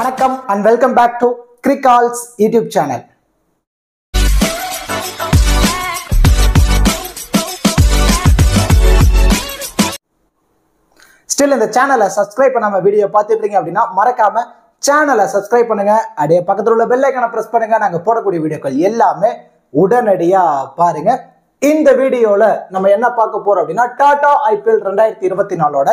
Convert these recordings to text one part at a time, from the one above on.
வணக்கம் and welcome back to Crickall's YouTube channel. Still இந்த சேனலை சப்ஸ்கிரைப் பண்ணாம வீடியோ பார்த்துட்டு இருக்கீங்க அப்படின்னா மறக்காம சேனலை சப்ஸ்கிரைப் பண்ணுங்க. அப்படியே பக்கத்துல உள்ள பெல் ஐகானை பிரஸ் பண்ணுங்க. நாங்க போடக்கூடிய வீடியோக்கள் எல்லாமே உடனடியா பாருங்க. இந்த வீடியோல நம்ம என்ன பார்க்க போறோம் அப்படின்னா டாடா IPL 2024ஓட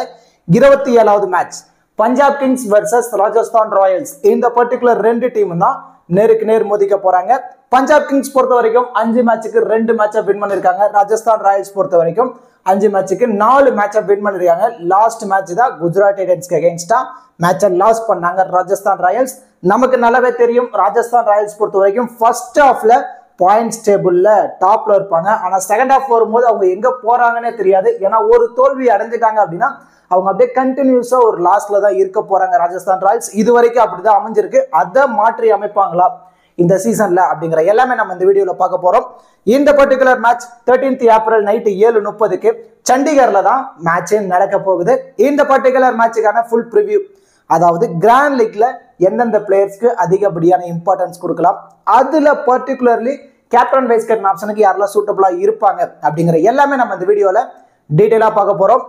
27வது match Punjab Kings versus Rajasthan Royals. இந்த பர்டிகுலர் ரெண்டு டீம் தான் நேருக்கு நேர் மோதிக்க போறாங்க. பஞ்சாப் கிங்ஸ் பொறுத்த வரைக்கும் 5 மேட்சுக்கு 2 மேட்சை வின் பண்ணிருக்காங்க. ராஜஸ்தான் ராயல்ஸ் பொறுத்த வரைக்கும் 5 மேட்சுக்கு 4 மேட்சை வின் பண்ணிருக்காங்க. லாஸ்ட் மேட்ச் தான் குஜராத் டைட்டன்ஸ்க்கு அகைன்ஸ்டா மேட்சை லாஸ் பண்ணாங்க ராஜஸ்தான் ராயல்ஸ். நமக்கு நல்லாவே தெரியும் ராஜஸ்தான் ராயல்ஸ் பொறுத்த வரைக்கும் ஃபர்ஸ்ட் ஹாஃப்ல பாயிண்ட்ஸ் டேபிள்ல டாப்ல இருப்பாங்க. ஆனா செகண்ட் ஹாஃப் வரும்போது அவங்க எங்க போறாங்கன்னே தெரியாது. ஏன்னா ஒரு தோல்வி அடைஞ்சிட்டாங்க அப்படின்னா அவங்க அப்படியே கண்டினியூஸா ஒரு லாஸ்ட்ல தான் இருக்க போறாங்க ராஜஸ்தான் ராயல்ஸ். இது வரைக்கும் அப்படிதான் அமைஞ்சிருக்கு. அதை மாற்றி அமைப்பாங்களா இந்த சீசன்ல அப்படிங்கிற எல்லாமே நம்ம இந்த வீடியோல பார்க்க போறோம். இந்த particular match 13th April night 7:30க்கு சண்டிகர்ல தான் மேட்ச் நடக்க போகுது. இந்த பர்டிகுலர் மேட்சுக்கான ஃபுல் ப்ரிவ்யூ, அதாவது கிராண்ட் லீக்ல எந்தெந்த பிளேயர்ஸ்க்கு அதிகப்படியான இம்பார்ட்டன்ஸ் கொடுக்கலாம், அதுல பர்டிகுலர்லி கேப்டன் வைஸ் கேப்டன் ஆப்ஷனுக்கு யாரெல்லாம் சூட்டபிளா இருப்பாங்க அப்படிங்கிற எல்லாமே நம்ம இந்த வீடியோல டீடைலா பார்க்க போறோம்.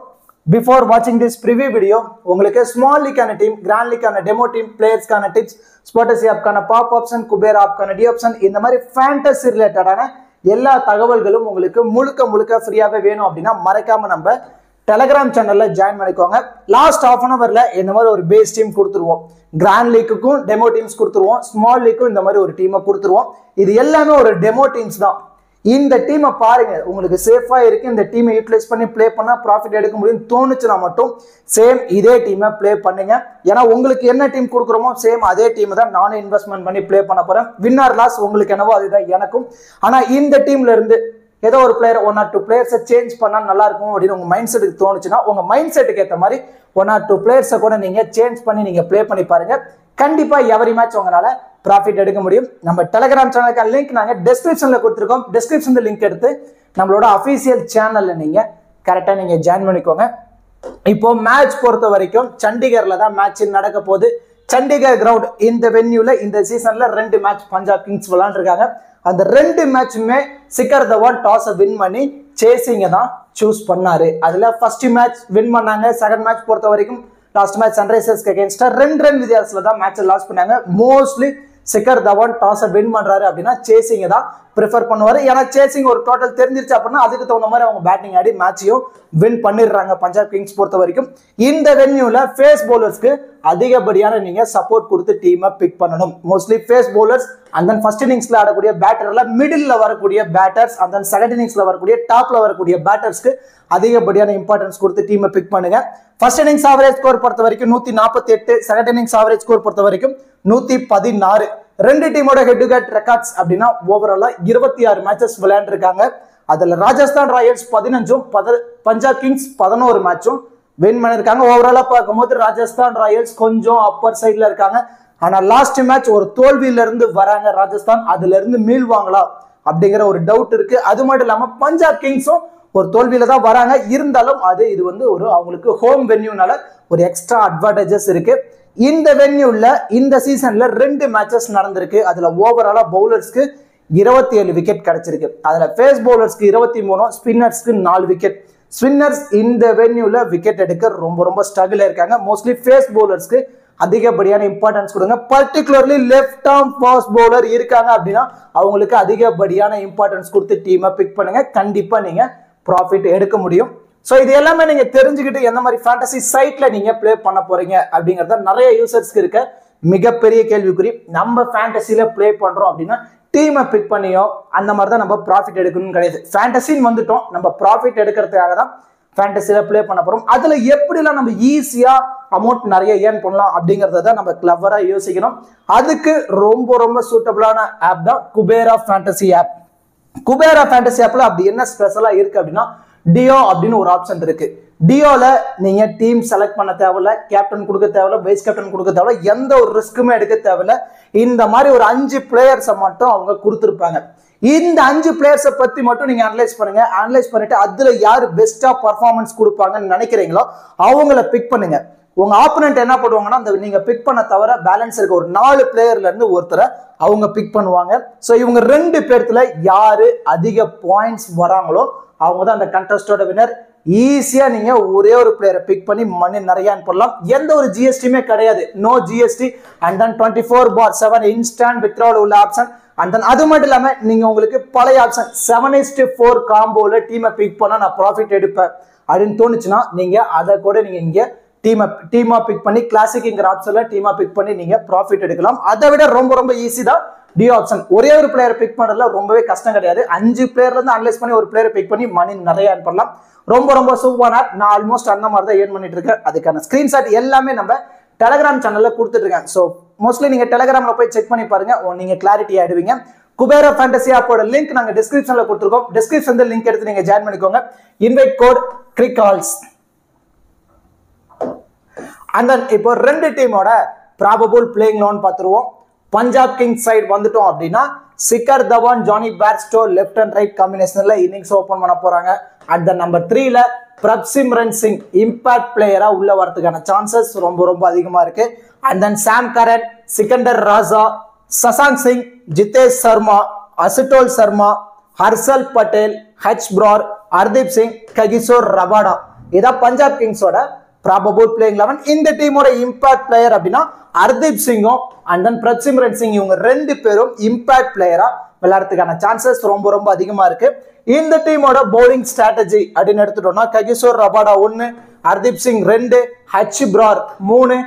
பிஃபோர் வாட்சிங் திஸ் ப்ரிவியூ வீடியோ உங்களுக்கு ஸ்மால் லீக்கான டீம், கிராண்ட் லீக்கான டெமோ டீம், பிளேயர்ஸ்க்கான டிப்ஸ், ஸ்பாட்டசி ஆப்கான பாப் ஆப்ஷன், குபேர் ஆப்கான டி ஆப்ஷன், இந்த மாதிரி ஃபேண்டசி ரிலேட்டடான எல்லா தகவல்களும் உங்களுக்கு முழுக்க ஃப்ரீயாவே வேணும் அப்படின்னா மறக்காம நம்ம டெலகிராம் சேனல்ல ஜாயின் பண்ணிக்கோங்க. லாஸ்ட் ஹாஃப் அன் அவர்ல இந்த மாதிரி ஒரு பேஸ் டீம் கொடுத்துருவோம். கிராண்ட் லீக்குக்கும் டெமோ டீம்ஸ் கொடுத்துருவோம், ஸ்மால் லீக்கும் இந்த மாதிரி ஒரு டீமை கொடுத்துருவோம். இது எல்லாமே ஒரு டெமோ டீம்ஸ் தான். இந்த டீமை பாருங்க, உங்களுக்கு சேஃபா இருக்கு, இந்த டீமை யூட்டிலைஸ் பண்ணி பிளே பண்ணா ப்ராஃபிட் எடுக்க முடியும் தோணுச்சுன்னா மட்டும் சேம் இதே டீமை பிளே பண்ணுங்க. ஏன்னா உங்களுக்கு என்ன டீம் கொடுக்குறோமோ சேம் அதே டீம் தான் நானும் இன்வெஸ்ட்மெண்ட் பண்ணி பிளே பண்ண போறேன். வின்னர் லாஸ் உங்களுக்கு என்னவோ அதுதான் எனக்கும். ஆனா இந்த டீம்ல இருந்து ஏதோ ஒரு பிளேயர் 1 or 2 பிளேயர்ஸை சேஞ்ச் பண்ணா நல்லா இருக்கும் அப்படின்னு உங்க மைண்ட் செட்டுக்கு தோணுச்சுன்னா உங்க மைண்ட் செட்டுக்கு ஏற்ற மாதிரி 1 or 2 பிளேயர்ஸை கூட நீங்க சேஞ்ச் பண்ணி நீங்க பிளே பண்ணி பாருங்க. கண்டிப்பா எவரி மேட்ச் உங்களால ப்ராஃபிட் எடுக்க முடியும். நம்ம டெலகிராம் சேனலுக்கான லிங்க் நாங்க டிஸ்கிரிப்ஷன்ல கொடுத்துருக்கோம். டிஸ்கிரிப்ஷன்ல லிங்க் எடுத்து நம்மளோட அஃபீஷியல் சேனல்ல நீங்க கரெக்டா நீங்க ஜாயின் பண்ணிக்கோங்க. இப்போ மேட்ச் பொறுத்த வரைக்கும் சண்டிகர்ல தான் மேட்ச் நடக்க போகுது. சண்டிகர் கிரவுண்ட் இந்த வென்யூல இந்த சீசன்ல 2 மேட்ச் பஞ்சாப் கிங்ஸ் விளையாண்டுருக்காங்க. அந்த 2 மேட்சுமே சிக்கர் தவான் டாஸை வின் பண்ணி சேசிங்க தான் சூஸ் பண்ணாரு. அதுல ஃபர்ஸ்ட் மேட்ச் வின் பண்ணாங்க. செகண்ட் மேட்ச் பொறுத்த வரைக்கும் லாஸ்ட் மேட்ச் சன்ரைசர்ஸ்க்கு அகைன்ஸ்டா 2 ரன் வித்தியாசத்துல தான் மேட்ச் லாஸ் பண்ணாங்க. மோஸ்ட்லி சிக்கர் தவான் டாஸை வின் பண்றாரு அப்படின்னா சேசிங்க தான் ப்ரிஃபர் பண்ணுவாரு. ஏன்னா சேசிங் ஒரு டோட்டல் தெரிஞ்சிருச்சு அப்படின்னா அதுக்கு தகுந்த மாதிரி அவங்க பேட்டிங் ஆடி மேட்சையும் வின் பண்ணிடுறாங்க பஞ்சாப் கிங்ஸ் பொறுத்த வரைக்கும். இந்த வென்யூல ஃபேஸ் பவுலர்ஸ்க்கு அதிகப்படியான நீங்க சப்போர்ட் கொடுத்து டீமை பிக் பண்ணணும். Mostly pace bowlers and then first இன்னிங்ஸ்ல ஆடக்கூடிய பேட்டர்ல மிடில் வரக்கூடிய பேட்டர்ஸ் அண்ட் தென் செகண்ட் இன்னிங்ஸ்ல வரக்கூடிய டாப்ல வரக்கூடிய பேட்டர்ஸ்க்கு அதிகப்படியான இம்பார்ட்டன்ஸ் கொடுத்து டீமை பிக் பண்ணுங்க. ஃபர்ஸ்ட் இன்னிங்ஸ் ஆவரேஜ் ஸ்கோர் பொறுத்த வரைக்கும் 148, செகண்ட் இன்னிங்ஸ் ஆவரேஜ் ஸ்கோர் பொறுத்த வரைக்கும் 116. ரெண்டு டீமோட ஹெட் டு ஹெட் ரெக்கார்ட்ஸ் அப்படின்னா ஓவராலா 26 மேட்சஸ் விளையாண்டுருக்காங்க. அதுல ராஜஸ்தான் ராயல்ஸ் 15ம் பஞ்சாப் கிங்ஸ் 11 மேட்சும் வின் பண்ணிருக்காங்க. ஓவராலா பார்க்கும்போது ராஜஸ்தான் ராயல்ஸ் கொஞ்சம் அப்பர் சைட்ல இருக்காங்க. ஆனா லாஸ்ட் மேட்ச் ஒரு தோல்வியில இருந்து வராங்க ராஜஸ்தான். அதுல இருந்து மீள்வாங்களா அப்படிங்கிற ஒரு டவுட் இருக்கு. அது மட்டும் இல்லாம பஞ்சாப் கிங்ஸும் ஒரு தோல்வியில தான் வராங்க. இருந்தாலும் இது வந்து ஒரு அவங்களுக்கு ஹோம் வென்யூனால ஒரு எக்ஸ்ட்ரா அட்வான்டேஜஸ் இருக்கு. இந்த வென்யூல இந்த சீசன்ல 2 மேட்சஸ் நடந்திருக்கு. அதுல ஓவராலா பவுலர்ஸ்க்கு 27 விக்கெட் கிடைச்சிருக்கு. அதுல ஃபேஸ் பவுலர்ஸ்க்கு 23, ஸ்பின்னர்ஸ்க்கு 4 விக்கெட். ஸ்பின்னர்ஸ் இந்த வென்யூல விக்கெட் எடுக்க ரொம்ப ஸ்ட்ரகிள் இருக்காங்க. மோஸ்ட்லி ஃபேஸ் பவுலர்ஸ்க்கு அதிகப்படியான இம்பார்ட்டன்ஸ் கொடுங்க. Particularly left arm fast bowler இருக்காங்க அப்படின்னா அவங்களுக்கு அதிகப்படியான இம்பார்ட்டன்ஸ் கொடுத்து டீமை பிக் பண்ணுங்க. கண்டிப்பா நீங்க ப்ராஃபிட் எடுக்க முடியும். ஸோ இது எல்லாமே நீங்க தெரிஞ்சுக்கிட்டு எந்த மாதிரி ஃபேண்டசி சைட்ல நீங்க பிளே பண்ண போறீங்க அப்படிங்கறத நிறைய யூசர்ஸ்க்கு இருக்க மிகப்பெரிய கேள்விக்குறி. நம்ம ஃபேண்டசியில பிளே பண்றோம் அப்படின்னா டீமை பிக் பண்ணியோ அந்த மாதிரி தான் நம்ம ப்ராஃபிட் எடுக்கணும்னு கிடையாது. ஃபேண்டசின்னு வந்துட்டோம், நம்ம ப்ராஃபிட் எடுக்கிறதுக்காக தான் ஃபேண்டசியில பிளே பண்ண போறோம். அதுல எப்படிலாம் நம்ம ஈஸியா அமௌண்ட் நிறைய ஏர்ன் பண்ணலாம் அப்படிங்கறத தான் நம்ம கிளவரா யோசிக்கணும். அதுக்கு ரொம்ப சூட்டபிளான ஆப் தான் Kubera fantasy app. Kubera fantasy ஆப்ல அப்படி என்ன ஸ்பெஷலா இருக்கு அப்படின்னா டியோ அப்படின்னு ஒரு ஆப்ஷன் இருக்கு. டியோல நீங்க டீம் செலக்ட் பண்ண தேவையில்ல, கேப்டன் கொடுக்க தேவையில்ல, வைஸ் கேப்டன் கொடுக்க தேவையில்ல, எந்த ஒரு ரிஸ்க்குமே எடுக்க தேவையில்ல. இந்த மாதிரி ஒரு 5 பிளேயர்ஸை மட்டும் அவங்க கொடுத்துருப்பாங்க. இந்த 5 பிளேயர்ஸை பத்தி மட்டும் நீங்க அனலைஸ் பண்ணுங்க. அனலைஸ் பண்ணிட்டு அதுல யாரு பெஸ்டா பர்ஃபார்மன்ஸ் கொடுப்பாங்கன்னு நினைக்கிறீங்களோ அவங்கள பிக் பண்ணுங்க. உங்க ஆப்போனன்ட் என்ன பண்ணுவாங்கன்னா அந்த நீங்க பிக் பண்ண தவிர பேலன்ஸ் இருக்க ஒரு 4 பிளேயர்ல இருந்து ஒருத்தரை அவங்க பிக் பண்ணுவாங்க. ஸோ இவங்க 2 பேர்த்துல யாரு அதிக பாயிண்ட்ஸ் வராங்களோ அவங்க தான் அந்த கண்டெஸ்டோட வினர். ஈஸியா நீங்க ஒரே ஒரு பிளேயரை பிக் பண்ணி மணி நிறைய பண்ணலாம். எந்த ஒரு ஜிஎஸ்டியுமே கிடையாது, no GST. And then 24/7 instant withdrawal உள்ள ஆப்ஷன். அண்ட் தென் அது மட்டும் இல்லாம நீங்க உங்களுக்கு பழைய ஆப்ஷன் 7:4 காம்போல டீமை பிக் பண்ணா நான் ப்ராஃபிட் எடுப்பேன் அப்படின்னு தோணுச்சுன்னா நீங்க அதை கூட நீங்க இங்க டீமா பிக் பண்ணி கிளாசிக்ங்கிற ஆப்ஷன்ல டீமா பிக் பண்ணி நீங்க ப்ராஃபிட் எடுக்கலாம். அதை விட ரொம்ப ரொம்ப ஈஸி தான் டியோ ஆப்ஷன். ஒரே ஒரு பிளேயர் பிக் பண்றதுல ரொம்பவே கஷ்டம் கிடையாது. 5 பிளேயர்ல இருந்து அனலைஸ் பண்ணி ஒரு பிளேயரை பிக் பண்ணி மணி நிறைய ஏர்ன் பண்ணலாம். ரொம்ப ரொம்ப சூப்பரான ஆப். நான் ஆல்மோஸ்ட் அந்த மாதிரி தான் ஏர்ன் பண்ணிட்டு இருக்கேன். அதுக்கான ஸ்கிரீன்ஷாட் எல்லாமே நம்ம டெலிகிராம் சேனல்ல கொடுத்துட்டு இருக்கேன். ஸோ மோஸ்ட்லி நீங்க டெலிகிராம்ல போய் செக் பண்ணி பாருங்க, நீங்க கிளாரிட்டி ஆயிடுவீங்க. குபேரா ஃபேண்டசி ஆப்போட லிங்க் நாங்க டிஸ்கிரிப்ஷன்ல கொடுத்துருக்கோம். டிஸ்கிரிப்ஷன்ல லிங்க் எடுத்து நீங்க ஜாயின் பண்ணிக்கோங்க. இன்வைட் கோட் கிரிகால்ஸ். அண்ட் தென் இப்போ 2 டீமோட ப்ராபபிள் பிளேயிங் லெவன் பார்த்துருவோம். பஞ்சாப் கிங்ஸ் சைடு வந்துட்டோம் அப்படின்னா Shikhar Dhawan, Jonny Bairstow left and right காம்பினேஷன்ல இன்னிங்ஸ் ஓபன் பண்ண போறாங்க. அட் த நம்பர் 3ல பிரப்சிம்ரன் சிங் இம்பாக்ட் பிளேயரா உள்ள வரதுக்கான சான்சஸ் ரொம்ப ரொம்ப அதிகமா இருக்கு. And then Sam Curran, Sikandar Raza, Shashank Singh, Jitesh Sharma, Ashutosh Sharma, Harshal Patel, H Brar, Hardeep Singh, Kagiso Rabada. இதான் பஞ்சாப் கிங்ஸோட ப்ராபபிள் பிளேயிங் 11. இந்த டீமோட இம்பாக்ட் பிளேயர் அப்படின்னா ஹர்தீப் சிங்கும் அண்ட் தென் பிரப்சிம்ரன் சிங், இவங்க 2 பேரும் இம்பாக்ட் பிளேயரா விளையாடுறதுக்கான சான்சஸ் ரொம்ப ரொம்ப அதிகமா இருக்கு. இந்த டீமோட பவுலிங் ஸ்ட்ராட்டஜி அப்படின்னு எடுத்துட்டோம்னா Kagiso Rabada 1, Hardeep Singh 2, H Brar 3,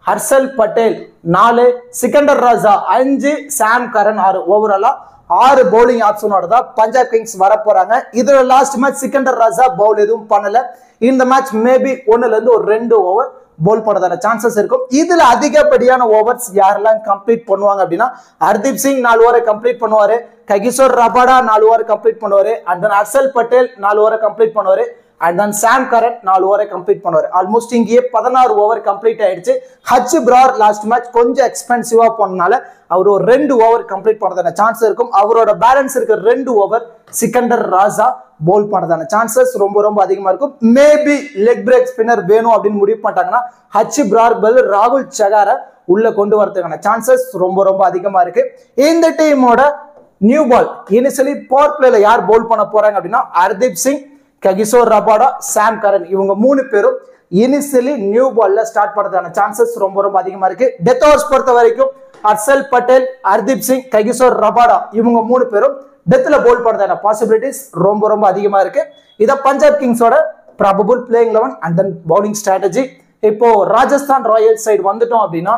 Harshal Patel 4, Sikandar Raza 5, Sam Curran 6. ஓவராலா 6 பவுலிங் ஆப்ஷனோட தான் பஞ்சாப் கிங்ஸ் வர போறாங்க. இதுல லாஸ்ட் மேட்ச் சிக்கந்தர் ராஜா பவுல் எதுவும் பண்ணல. இந்த மேட்ச் மேபி 1ல இருந்து ஒரு 2 ஓவர் பவுல் பண்ணதான சான்சஸ் இருக்கும். இதுல அதிகப்படியான ஓவர்ஸ் யாரெல்லாம் கம்ப்ளீட் பண்ணுவாங்க அப்படின்னா ஹர்தீப் சிங் 4 ஓவரை கம்ப்ளீட் பண்ணுவாரு, ககிசோர் ரபாடா 4 ஓவர் கம்ப்ளீட் பண்ணுவாரு, அண்ட் தென் ஹர்ஷல் பட்டேல் 4 ஓவரை கம்ப்ளீட் பண்ணுவாரு, அண்ட் தென் சாம் கரன் 4 ஓவரை கம்ப்ளீட் பண்ணுவாரு. ஆல்மோஸ்ட் இங்கேயே 16 ஓவர் கம்ப்ளீட் ஆயிடுச்சு. ஹச் பிரார் லாஸ்ட் மேட்ச் கொஞ்சம் எக்ஸ்பென்சிவா போனனால அவர் ஒரு 2 ஓவர் கம்ப்ளீட் பண்ணதான சான்ஸ் இருக்கும். அவரோட பேலன்ஸ் இருக்க 2 ஓவர் சிக்கந்தர் ராஜா பவுல் பண்ணதான சான்சஸ் ரொம்ப ரொம்ப அதிகமா இருக்கும். மேபி லெக் பிரேக் ஸ்பின்னர் வேணும் அப்படின்னு முடிவு பண்ணிட்டாங்கன்னா ஹச் பிரார் பதில் ராகுல் சகாரை உள்ள கொண்டு வரதுக்கான சான்சஸ் ரொம்ப ரொம்ப அதிகமா இருக்கு. இந்த டீமோட நியூ பால் இனிஷியலி பவர் பிளேல யார் பவுல் பண்ண போறாங்க அப்படின்னா ஹர்தீப் சிங், ககிசோர் ரபாடா, சாம் கரன், இவங்க 3 பேரும் இனிஷியலி நியூ பால்ல ஸ்டார்ட் பண்றதுக்கான சான்சஸ் ரொம்ப ரொம்ப அதிகமா இருக்கு. டெத் ஓவர்ஸ் பொறுத்த வரைக்கும் ஹர்ஷல் பட்டேல், ஹர்தீப் சிங், ககிசோர் ரபாடா இவங்க 3 பேரும் டெத்ல பவுல் பண்றதான பாசிபிலிட்டிஸ் ரொம்ப ரொம்ப அதிகமா இருக்கு. இத பஞ்சாப் கிங்ஸோட probable playing 11 and then bowling strategy. இப்போ ராஜஸ்தான் ராயல்ஸ் சைடு வந்துட்டோம் அப்படின்னா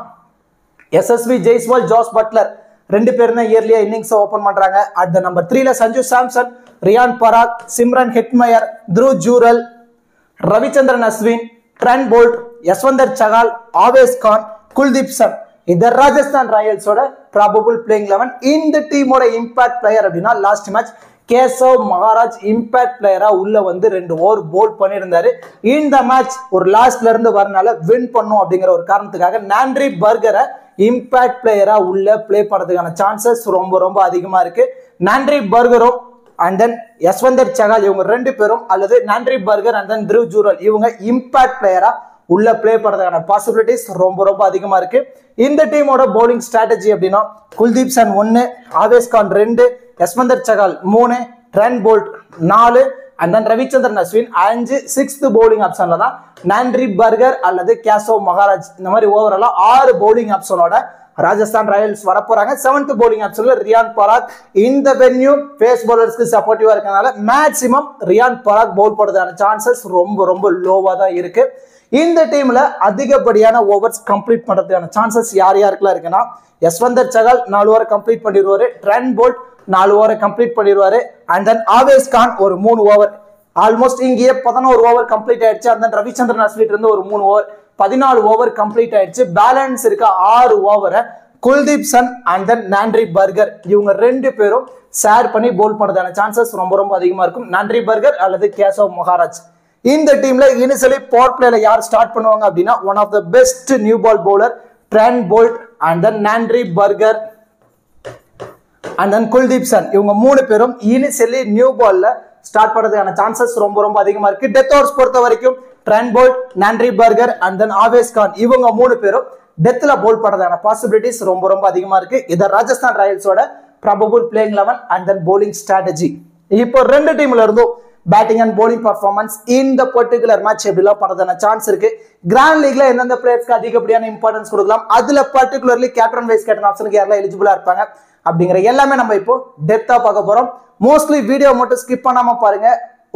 எஸ்எஸ்வி ஜெய்ஸ்வால், ஜாஸ் பட்லர் 2 பேரும் தான் இயர்லியா இன்னிங்ஸ் ஓபன் பண்றாங்க. அட் த நம்பர் 3ல Sanju Samson, Riyan Parag, Shimron Hetmyer, Dhruv Jurel, Ravichandran Ashwin, Trent Boult, Yuzvendra Chahal, Avesh Khan, Kuldeep Sen. இந்த ராஜஸ்தான் ராயல்ஸோட ப்ராபபிள் பிளேயிங் 11. இந்த டீமோட இம்பாக்ட் பிளேயர் அப்படின்னா last match Keshav Maharaj impact பிளேயரா உள்ள வந்து 2 ஓவர் போல் பண்ணியிருந்தாரு. இந்த மேட்ச் ஒரு லாஸ்ட்ல இருந்து வரனால வின் பண்ணும் அப்படிங்கிற ஒரு காரணத்துக்காக நாண்ட்ரி பர்கரை இம்பாக்ட் பிளேயரா உள்ள பிளே பண்ணதுக்கான சான்சஸ் ரொம்ப ரொம்ப அதிகமா இருக்கு. நாண்ட்ரி பர்கரும் அண்ட் தென் யஸ்வந்தர் சகால் இவங்க 2 பேரும் அல்லது Nandre Burger and then Dhruv Jurel இவங்க இம்பாக்ட் பிளேயரா உள்ள பிளே பண்றதுக்கான பாசிபிலிட்டிஸ் ரொம்ப ரொம்ப அதிகமா இருக்கு. இந்த டீமோட பவுலிங் ஸ்ட்ராட்டஜி அப்படின்னா Kuldeep Sen 1, Avesh Khan 2, Yuzvendra Chahal 3, Trent Boult 4 and then Ravichandran Ashwin 5. 6th bowling ஆப்ஷன்ல தான் நாண்ட்ரி பர்கர் அல்லது கேசவ் மகாராஜ். இந்த மாதிரி ஓவராலா 6 பவுலிங் ஆப்ஷனோட ராஜஸ்தான் ராயல்ஸ் வர போறாங்க. 7th பவுலிங் ஆப்ஷன்ல ரியான் பராக். இந்த வென்யூ பேஸ் பவுலர்ஸ்க்கு சப்போர்ட்டிவா இருக்கனால மேக்ஸிமம் ரியான் பராக் பவுல் போடுறதுக்கான சான்சஸ் ரொம்ப ரொம்ப லோவா தான் இருக்கு. இந்த டீம்ல அதிகப்படியான ஓவர்ஸ் கம்ப்ளீட் பண்றதுக்கான சான்சஸ் யார் யாருக்குலாம் இருக்குன்னா யஸ்வந்தர் சகால் 4 ஓவர் கம்ப்ளீட் பண்ணிடுவாரு, ட்ரெண்ட் போல்ட் 4 ஓவர் கம்ப்ளீட் பண்ணிடுவாரு, அண்ட் தென் ஆவேஸ் கான் ஒரு 3 ஓவர். ஆல்மோஸ்ட் இங்கேயே 11 ஓவர் கம்ப்ளீட் ஆயிடுச்சு. அண்ட் தென் ரவிச்சந்திரன் அஸ்வின் இருந்து ஒரு 3 ஓவர், 14 ஓவர் கம்ப்ளீட் ஆயிடுச்சு. பேலன்ஸ் இருக்க 6 ஓவரை Kuldeep Sen and then Nandre Burger இவங்க 2 பேரும் ஷேர் பண்ணி பவுல் பண்றதுக்கான சான்சஸ் ரொம்ப ரொம்ப அதிகமா இருக்கும். நாண்ட்ரி பர்கர் அல்லது கேசவ் மகாராஜ். இந்த டீம்ல இனிஷியலி பவர் பிளேல யார் ஸ்டார்ட் பண்ணுவாங்க அப்படின்னா one of the best new ball bowler Trent Boult and then Nandre Burger and then Kuldeep Sen இவங்க 3 பேரும் இனிஷியலி நியூ பால்ல ஸ்டார்ட் பண்றதுக்கான சான்சஸ் ரொம்ப ரொம்ப அதிகமா இருக்கு. டெத் ஓவர்ஸ் பொறுத்த வரைக்கும் Trent Boult, Nandre Burger and then Avesh Khan இவங்க 3 பேரும் டெத்ல போல் பண்றதான பாசிபிலிட்டிஸ் ரொம்ப ரொம்ப அதிகமா இருக்கு. இத ராஜஸ்தான் ராயல்ஸோட probable playing 11 and then bowling strategy. இப்போ ரெண்டு டீம்ல இருந்தும் பேட்டிங் அண்ட் bowling பர்ஃபார்மன்ஸ் இந்த பர்டிகுலர் மேட்ச் எப்படிலாம் பண்றதான சான்ஸ் இருக்கு. கிராண்ட் லீக்ல எந்தெந்த பிளேயர்ஸ்க்கு அதிகப்படியான இம்பார்ட்டன்ஸ் கொடுக்கலாம், அதுல பர்டிகுலர்லி கேப்டன் வைஸ் கேப்டன் ஆப்ஷனுக்கு யாரெல்லாம் எலிஜிபிளா இருப்பாங்க அப்படிங்கிற எல்லாமே நம்ம இப்போ டெப்தா பார்க்க போறோம். மோஸ்ட்லி வீடியோ மட்டும் ஸ்கிப் பண்ணாம பாருங்க,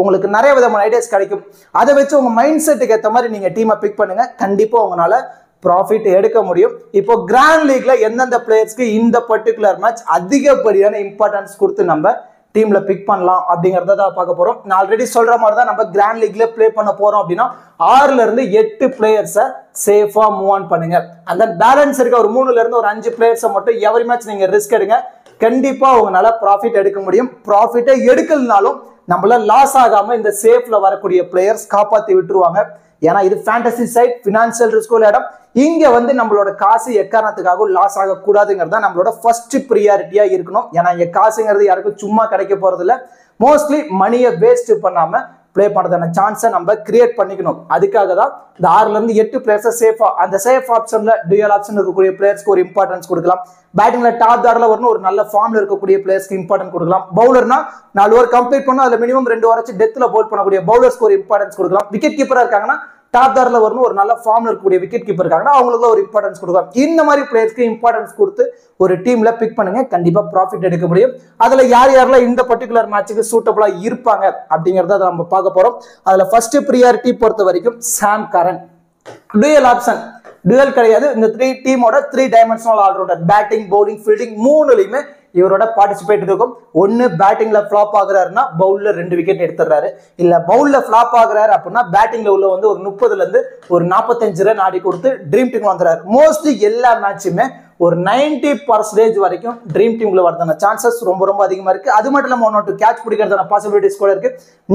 உங்களுக்கு நிறைய விதமான ஐடியாஸ் கிடைக்கும். அதை வச்சு உங்க மைண்ட் செட்டுக்கு ஏற்ற மாதிரி நீங்க டீமை பிக் பண்ணுங்க, கண்டிப்பா உங்களால ப்ராஃபிட் எடுக்க முடியும். இப்போ கிராண்ட் லீக்ல எந்தெந்த பிளேயர்ஸ்க்கு இந்த பர்டிகுலர் மேட்ச் அதிகப்படியான இம்பார்ட்டன்ஸ் கொடுத்து நம்ம டீம்ல பிக் பண்ணலாம் அப்படிங்கறத தான் பார்க்க போறோம். நான் ஆல்ரெடி சொல்ற மாதிரி தான் நம்ம கிராண்ட் லீக்ல பிளே பண்ண போறோம் அப்படின்னா 6ல இருந்து 8 பிளேயர்ஸை சேஃபா மூவ் ஆன் பண்ணுங்க. அந்த பேலன்ஸ் இருக்க ஒரு 3ல இருந்து ஒரு 5 பிளேயர்ஸை மட்டும் எவரி மேட்ச் நீங்க ரிஸ்க் எடுங்க, கண்டிப்பா உங்களால ப்ராஃபிட் எடுக்க முடியும். ப்ராஃபிட்டை எடுக்கலனாலும் நம்மள லாஸ் ஆகாம இந்த சேஃப்ல வரக்கூடிய பிளேயர்ஸ் காப்பாத்தி விட்டுருவாங்க. ஏன்னா இது ஃபேண்டசி சைட், பினான்சியல் ரிஸ்க் உள்ள இடம். இங்க வந்து நம்மளோட காசு எக்காரணத்துக்காக லாஸ் ஆக கூடாதுங்கிறது நம்மளோட ஃபர்ஸ்ட் ப்ரியாரிட்டியா இருக்கணும். ஏன்னா இங்க காசுங்கிறது யாருக்கும் சும்மா கிடைக்க போறது இல்ல. மோஸ்ட்லி மணியை வேஸ்ட் பண்ணாம பிளே பண்றதான சான்ஸை நம்ம கிரியேட் பண்ணிக்கணும். அதுக்காக தான் இந்த 6ல இருந்து 8 பிளேயர்ஸை சேஃபா அந்த சேஃப் ஆப்ஷன்ல டுயல் ஆப்ஷன் இருக்கக்கூடிய பிளேயர்ஸ்க்கு ஒரு இம்பார்ட்டன்ஸ் கொடுக்கலாம். பேட்டிங்ல டாப் ஆர்டர்ல வரணும் ஒரு நல்ல ஃபார்ம்ல இருக்கக்கூடிய பிளேயர்ஸ்க்கு இம்பார்ட்டன்ஸ் கொடுக்கலாம். பவுலர்னா 4 ஓவர் கம்ப்ளீட் பண்ணா அதுல மினிமம் 2 ஓவராச்சு டெத்ல பவுல் பண்ணக்கூடிய பவுலர்ஸ்க்கு ஒரு இம்பார்ட்டன்ஸ் கொடுக்கலாம். விக்கெட் கீப்பரா இருக்காங்கன்னா டாப் ஆர்டர்ல வரணும் ஒரு நல்ல ஃபார்ம்ல இருக்கக்கூடிய விக்கெட் கீப்பர் இருக்காங்கன்னா அவங்களுக்கு ஒரு இம்பார்ட்டன்ஸ் கொடுக்கலாம். இந்த மாதிரி பிளேயர்ஸ்க்கு இம்பார்ட்டன்ஸ் கொடுத்து ஒரு டீம்ல பிக் பண்ணுங்க, கண்டிப்பா ப்ராஃபிட் எடுக்க முடியும். அதுல யார் யாரெல்லாம் இந்த பர்டிகுலர் மேட்சுக்கு சூட்டபிளா இருப்பாங்க அப்படிங்கறத நம்ம பார்க்க போறோம். அதுல ஃபர்ஸ்ட் ப்ரியாரிட்டி பொறுத்த வரைக்கும் Sam Curran. Dual option, dual கிடையாது, இந்த 3 டீமோட 3 dimensional allrounder, batting bowling fielding 3லயுமே இவரோட பார்ட்டிசிபேட் இருக்கும். ஒன்னு பேட்டிங்ல ஃபிளாப் ஆகுறாருன்னா பவுல்ல 2 விக்கெட் எடுத்துறாரு, இல்ல பவுல்ல ஃபிளாப் ஆகுறாரு அப்படின்னா பேட்டிங்ல உள்ள வந்து ஒரு 30ல இருந்து ஒரு 45 ரன் ஆடி கொடுத்து ட்ரீம் டீம் வந்துறாரு. மோஸ்ட்லி எல்லா மேட்சுமே ஒரு 90% வரைக்கும் ட்ரீம் டீம்ல வரதான சான்சஸ் ரொம்ப ரொம்ப அதிகமா இருக்கு. அது மட்டும் இல்லாம 1 or 2 கேட்ச் பிடிக்கிறதான பாசிபிலிட்டிஸ் கூட இருக்கு.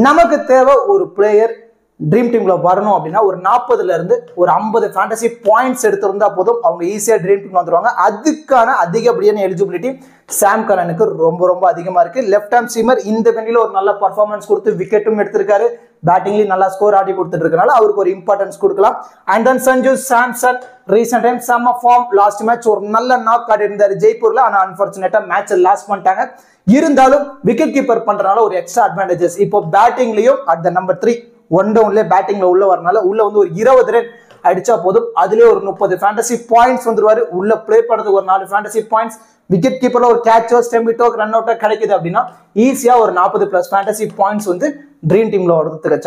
நமக்கு தேவை ஒரு பிளேயர் ட்ரீம் டீம்ல வரணும் அப்படின்னா ஒரு 40ல இருந்து ஒரு 50 ஃபேண்டசி பாயிண்ட்ஸ் எடுத்திருந்தா போதும், அவங்க ஈஸியா ட்ரீம் டீம் வந்துருவாங்க. அதுக்கான அதிகப்படியான எலிஜிபிலிட்டி சாம் கரனுக்கு ரொம்ப ரொம்ப அதிகமா இருக்கு. லெஃப்ட் ஹேண்ட் சீமர் இந்த வெண்ணில ஒரு நல்ல பர்ஃபார்மன்ஸ் கொடுத்து விக்கெட்டும் எடுத்திருக்காரு, பேட்டிங்லயும் நல்லா ஸ்கோர் ஆடி கொடுத்துட்டு இருக்கனால அவருக்கு ஒரு இம்பார்ட்டன்ஸ் கொடுக்கலாம். And then Sanju Samson recent time செம்ம ஃபார்ம், லாஸ்ட் மேட்ச் ஒரு நல்ல நாக் ஆடி இருந்தாரு ஜெய்ப்பூர்ல, ஆனா அன்பார்ச்சுனேட்டா மேட்ச் லாஸ் பண்ணிட்டாங்க. இருந்தாலும் விக்கெட் கீப்பர் பண்றதுனால ஒரு எக்ஸ்ட்ரா அட்வான்டேஜஸ். இப்போ பேட்டிங்லயும் அட் த நம்பர் 3 ஒன் டவுன்ல பேட்டிங்ல உள்ள வரனால உள்ள வந்து ஒரு 20 ரன் அடிச்சா போதும், அதுலயே ஒரு 30 ஃபேண்டசி பாயிண்ட்ஸ் வந்துருவாரு. உள்ள பிளே பண்றதுக்கு ஒரு 4 ஃபேண்டசி பாயிண்ட்ஸ், விக்கெட் கீப்பர்ல ஒரு கேட்சோ ஸ்டெம்பிட்டோ ரன் அவுட்டோ கிடைக்குது அப்படின்னா ஈஸியா ஒரு 40+ ஃபேண்டசி பாயிண்ட்ஸ் வந்து ட்ரீம் டீம்ல வரதுக்கு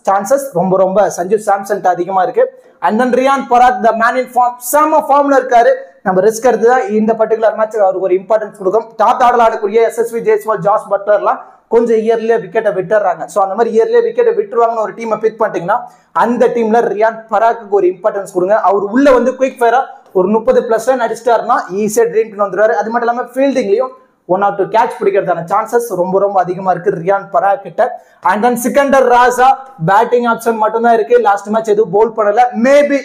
சான்சஸ் ரொம்ப ரொம்ப சஞ்சு சாம்சன் அதிகமா இருக்கு. And then Riyan Parag the man in form, செம ஃபார்ம்ல இருக்காரு. நம்ம ரிஸ்க் எடுத்து தான் இந்த பர்டிகுலர் மேட்ச் அவருக்கு ஒரு இம்பார்ட்டன்ஸ் கொடுக்கும். டாப் ஆர்டர்ல ஆடக்கூடிய எஸ்எஸ்வி ஜெய்ஸ்வால், ஜாஸ் பட்லர்லாம் கொஞ்சம் இயர்லியா விக்கெட்டை விட்டுறாங்க. ஸோ அந்த மாதிரி இயர்லியா விக்கெட்டை விட்டுருவாங்கன்னு ஒரு டீமை பிக் பண்ணிட்டீங்கன்னா அந்த டீம்ல ரியான் பராக்கு ஒரு இம்பார்ட்டன்ஸ் கொடுங்க. அவர் உள்ள வந்து குயிக் ஃபயரா ஒரு 30+ ரன் அடிச்சிட்டாருன்னா ஈஸியா ட்ரீம் டீம் வந்துருவாரு. அது மட்டும் இல்லாம ஃபீல்டிங்லயும் 1 or 2 கேட்ச் பிடிக்கிறதான சான்சஸ் ரொம்ப ரொம்ப அதிகமா இருக்கு ரியான் பராக் கிட்ட. And then Sikandar Raja batting option மட்டும் தான் இருக்கு. லாஸ்ட் மேட்ச் எதுவும் பவுல் பண்ணல. மேபி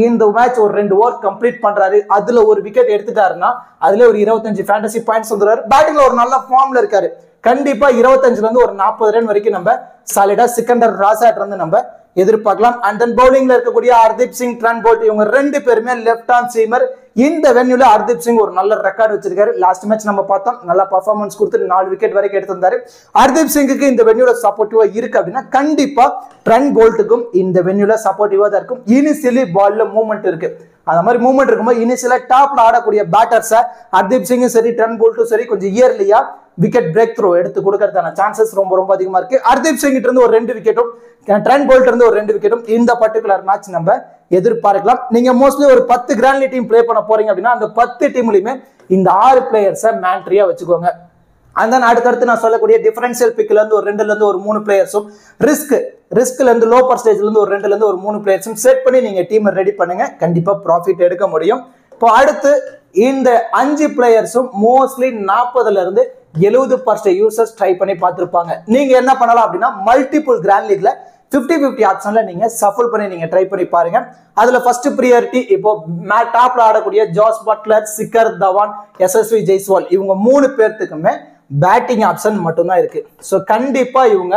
இந்த மேட்ச் ஒரு 2 ஓவர் கம்ப்ளீட் பண்றாரு, அதுல ஒரு விக்கெட் எடுத்துட்டாருன்னா அதுல ஒரு 25 ஃபேண்டசி பாயிண்ட்ஸ் வந்துருவாரு. பேட்டிங்ல ஒரு நல்ல ஃபார்ம்ல இருக்காரு, கண்டிப்பா 25ல இருந்து ஒரு 40 ரன் வரைக்கும் நம்ம சாலிடா சிக்கந்தர் ராஜாட் இருந்து நம்ம எதிர்பார்க்கலாம். அண்ட் தென் பவுலிங்ல இருக்கக்கூடிய ஹர்தீப் சிங், ட்ரெண்ட் போல்ட் இவங்க 2 பேருமே லெஃப்ட் ஹேண்ட் சீமர். இந்த வென்யூல ஹர்தீப் சிங் ஒரு நல்ல ரெக்கார்ட் வச்சிருக்காரு. லாஸ்ட் மேட்ச் நம்ம பார்த்தோம், நல்ல பர்ஃபார்மன்ஸ் கொடுத்து 4 விக்கெட் வரைக்கும் எடுத்திருந்தாரு. ஹர்தீப் சிங்குக்கு இந்த வென்யூல சப்போர்ட்டிவா இருக்கு அப்படின்னா கண்டிப்பா ட்ரெண்ட் போல்ட்டுக்கும் இந்த வென்யூல சப்போர்ட்டிவா தான் இருக்கும். இனிஷியலி பால்ல மூவ்மெண்ட் இருக்கு, அந்த மாதிரி மூவ்மெண்ட் இருக்கும்போது இனிஷியலா டாப்ல ஆடக்கூடிய பேட்டர்ஸை ஹர்தீப் சிங்கும் சரி ட்ரெண்ட் போல்ட்டும் சரி கொஞ்சம் இயர்லியா விக்கெட் பிரேக் த்ரோ எடுத்து கொடுக்கறதான சான்சஸ் ரொம்ப ரொம்ப அதிகமா இருக்கு. ஹர்தீப் சிங் இருந்து ஒரு 2 விக்கெட்டும் ட்ரெண்ட் போல்ட் இருந்து ஒரு 2 விக்கெட்டும் இந்த பர்டிகுலர் மேட்ச் நம்ம எதிர்பார்க்கலாம். நீங்க மோஸ்ட்லி ஒரு 10 கிராண்ட் லீக் டீம் பிளே பண்ண போறீங்க அப்படின்னா அந்த 10 டீம்லயுமே இந்த 6 பிளேயர்ஸை மேண்ட்ரியா வச்சுக்கோங்க. அந்த அடுத்தடுத்து நான் சொல்லக்கூடிய டிஃபரன்ஷியல் பிக்ல இருந்து ஒரு 2ல இருந்து ஒரு 3 பிளேயர்ஸும் ரிஸ்க்ல இருந்து லோப்பர் ஸ்டேஜ்ல இருந்து ஒரு 2ல இருந்து ஒரு 3 பிளேயர்ஸும் செட் பண்ணி நீங்க டீமை ரெடி பண்ணுங்க, கண்டிப்பா ப்ராஃபிட் எடுக்க முடியும். இப்போ அடுத்து இந்த 5 பிளேயர்ஸும் மோஸ்ட்லி 40ல இருந்து 70% யூசர்ஸ் ட்ரை பண்ணி பார்த்திருப்பாங்க. நீங்க என்ன பண்ணலாம் அப்படின்னா மல்டிபிள் கிராண்ட் லீக்ல 50-50 ஆப்ஷன்ல நீங்க சஃபல் பண்ணி நீங்க ட்ரை பண்ணி பாருங்க. அதுல ஃபர்ஸ்ட் பிரியாரிட்டி இப்போ டாப்ல ஆடக்கூடிய ஜாஸ் பட்லர், சிக்கர் தவான், எஸ்எஸ்வி ஜெய்ஸ்வால் இவங்க 3 பேர்த்துக்குமே பேட்டிங் ஆப்ஷன் மட்டும்தான் இருக்கு. ஸோ கண்டிப்பா இவங்க